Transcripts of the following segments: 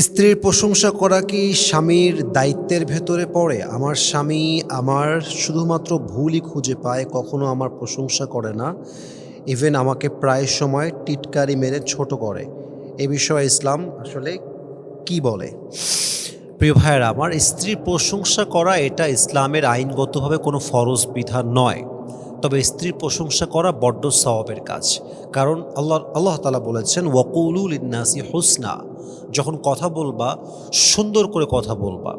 স্ত্রীর প্রশংসা করা কি স্বামীর দায়িত্বের ভেতরে পড়ে? আমার স্বামী আমার শুধুমাত্র ভুলই খুঁজে পায়, কখনো আমার প্রশংসা করে না। ইভেন আমাকে প্রায় সময় টিটকারি মেরে ছোট করে। এ বিষয়ে ইসলাম আসলে কি বলে? প্রিয় ভাইয়েরা আমার, স্ত্রীর প্রশংসা করা এটা ইসলামের আইনগতভাবে কোনো ফরজ বিধান নয়। তবে স্ত্রীর প্রশংসা করা বড্ড সওয়াবের কাজ। কারণ আল্লাহ তাআলা বলেছেন, ওয়াকুলু লিন্নাসি হুসনা। যখন কথা বলবা, সুন্দর করে কথা বলবা।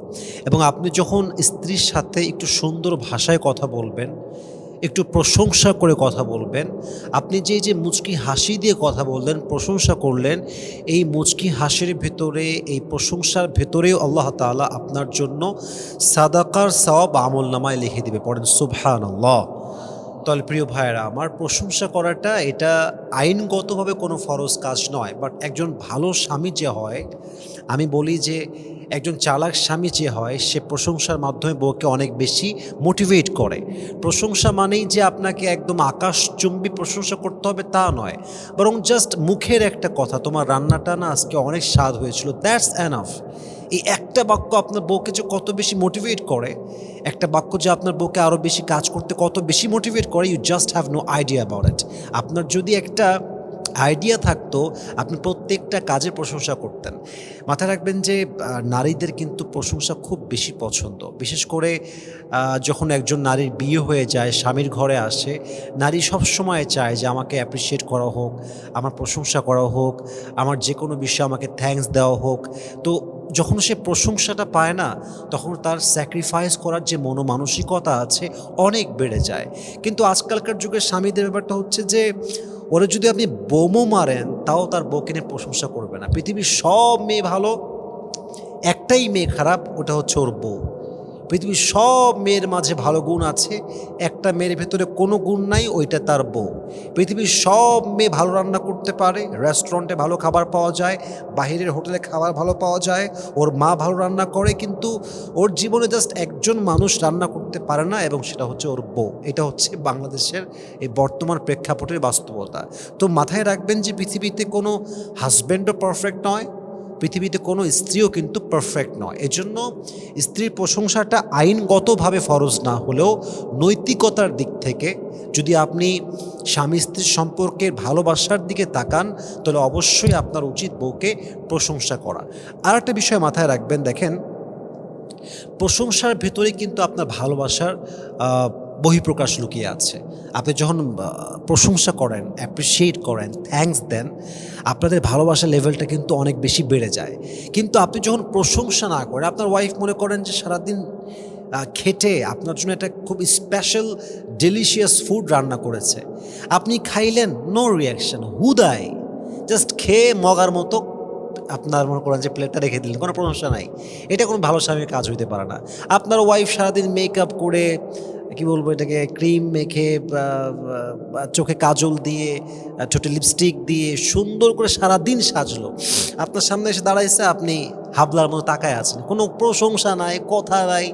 এবং আপনি যখন স্ত্রীর সাথে একটু সুন্দর ভাষায় কথা বলবেন, একটু প্রশংসা করে কথা বলবেন, আপনি যে মুচকি হাসি দিয়ে কথা বললেন, প্রশংসা করলেন, এই মুচকি হাসির ভেতরে, এই প্রশংসার ভেতরেও আল্লাহ তাআলা আপনার জন্য সাদাকার সওয়াব আমলনামায় লিখে দিবে। পড়েন সুবহানাল্লাহ। তাহলে প্রিয় ভাইয়েরা আমার, প্রশংসা করাটা এটা আইনগতভাবে কোনো ফরজ কাজ নয়। বাট একজন ভালো স্বামী যে হয়, আমি বলি যে একজন চালাক স্বামী যে হয়, সে প্রশংসার মাধ্যমে বউকে অনেক বেশি মোটিভেট করে। প্রশংসা মানেই যে আপনাকে একদম আকাশচুম্বী প্রশংসা করতে হবে তা নয়, বরং জাস্ট মুখের একটা কথা, তোমার রান্নাটা না আজকে অনেক স্বাদ হয়েছিল, দ্যাটস এনাফ। এই একটা বাক্য আপনার বউকে যে কত বেশি মোটিভেট করে, একটা বাক্য যে আপনার বউকে আরও বেশি কাজ করতে কত বেশি মোটিভেট করে, you just have no idea about it. আপনার যদি একটা আইডিয়া থাকতো, আপনি প্রত্যেকটা কাজের প্রশংসা করতেন। মাথায় রাখবেন যে নারীদের কিন্তু প্রশংসা খুব বেশি পছন্দ। বিশেষ করে যখন একজন নারীর বিয়ে হয়ে যায়, স্বামীর ঘরে আসে, নারী সবসময় চায় যে আমাকে অ্যাপ্রিসিয়েট করা হোক, আমার প্রশংসা করা হোক, আমার যে কোনো বিষয়ে আমাকে থ্যাঙ্কস দেওয়া হোক। তো যখন সে প্রশংসাটা পায় না, তখন তার স্যাক্রিফাইস করার যে মনোমানসিকতা আছে অনেক বেড়ে যায়। কিন্তু আজকালকার যুগের স্বামীদের ব্যাপারটা হচ্ছে যে ওরা যদি আপনি বোমও মারেন, তাও তার বউকে নিয়ে প্রশংসা করবে না। পৃথিবীর সব মেয়ে ভালো, একটাই মেয়ে খারাপ, ওটা হচ্ছে ওর বউ। পৃথিবীর সব মেয়ের মাঝে ভালো গুণ আছে, একটা মেয়ের ভেতরে কোনো গুণ নাই, ওইটা তার বউ। পৃথিবীর সব মেয়ে ভালো রান্না করতে পারে, রেস্টুরেন্টে ভালো খাবার পাওয়া যায়, বাহিরের হোটেলে খাবার ভালো পাওয়া যায়, ওর মা ভালো রান্না করে, কিন্তু ওর জীবনে জাস্ট একজন মানুষ রান্না করতে পারে না, এবং সেটা হচ্ছে ওর বউ। এটা হচ্ছে বাংলাদেশের এই বর্তমান প্রেক্ষাপটের বাস্তবতা। তো মাথায় রাখবেন যে পৃথিবীতে কোনো হাজব্যান্ডও পারফেক্ট নয়, পৃথিবীতে কোনো স্ত্রীও কিন্তু পারফেক্ট নয়। এজন্য স্ত্রীর প্রশংসাটা আইনগতভাবে ফরজ না হলেও নৈতিকতার দিক থেকে যদি আপনি স্বামী স্ত্রীর সম্পর্কের ভালোবাসার দিকে তাকান, তাহলে অবশ্যই আপনার উচিত বউকে প্রশংসা করা। আর একটা বিষয় মাথায় রাখবেন, দেখেন, প্রশংসার ভেতরে কিন্তু আপনার ভালোবাসার বহিঃপ্রকাশ লুকিয়ে আছে। আপনি যখন প্রশংসা করেন, অ্যাপ্রিসিয়েট করেন, থ্যাঙ্কস দেন, আপনাদের ভালোবাসার লেভেলটা কিন্তু অনেক বেশি বেড়ে যায়। কিন্তু আপনি যখন প্রশংসা না করেন, আপনার ওয়াইফ মনে করেন যে সারাদিন খেটে আপনার জন্য একটা খুব স্পেশাল ডেলিশিয়াস ফুড রান্না করেছে, আপনি খাইলেন, নো রিয়াকশন, হুদায় জাস্ট খেয়ে মগার মতো আপনার মনে করেন যে প্লেটটা রেখে দিলেন, কোনো প্রশংসা নাই। এটা কোনো ভালো স্বামীর কাজ হইতে পারে না। আপনার ওয়াইফ সারাদিন মেকআপ করে, কি বলবো এটাকে, ক্রিম মেখে, চোখে কাজল দিয়ে, ঠোঁটে লিপস্টিক দিয়ে সুন্দর করে সারাদিন সাজলো, আপনার সামনে এসে দাঁড়াইছে, আপনি হাবলার মতো তাকায় আছেন, কোনো প্রশংসা নাই, কথা নাই,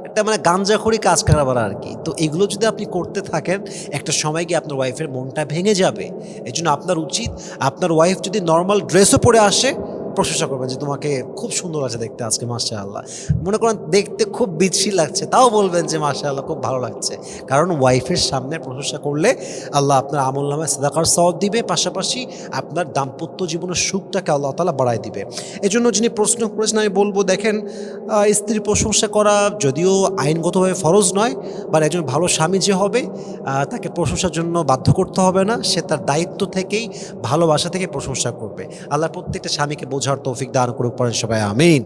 একটা মানে গাঞ্জাখড়ি কাজ কারবার আর কি। তো এগুলো যদি আপনি করতে থাকেন, একটা সময় গিয়ে আপনার ওয়াইফের মনটা ভেঙে যাবে। এই জন্য আপনার উচিত, আপনার ওয়াইফ যদি নর্মাল ড্রেসও পরে আসে, প্রশংসা করবেন যে তোমাকে খুব সুন্দর আছে দেখতে আজকে, মাশাআল্লাহ। মনে করেন দেখতে খুব বিচ্ছিরি লাগছে, তাও বলবেন যে মাশাআল্লাহ খুব ভালো লাগছে। কারণ ওয়াইফের সামনে প্রশংসা করলে আল্লাহ আপনার আমলনামায় সাদাকার সওয়াব দিবে, পাশাপাশি আপনার দাম্পত্য জীবনের সুখটাকে আল্লাহ তাআলা বাড়ায় দিবে। এজন্য যিনি প্রশ্ন করেছেন, আমি বলবো, দেখেন, স্ত্রীর প্রশংসা করা যদিও আইনগতভাবে ফরজ নয়, বা একজন ভালো স্বামী যে হবে, তাকে প্রশংসার জন্য বাধ্য করতে হবে না। সে তার দায়িত্ব থেকেই, ভালোবাসা থেকে প্রশংসা করবে। আল্লাহ প্রত্যেকটা স্বামীকে বোঝার তৌফিক দান করুক, পড়েন সবাই আমিন।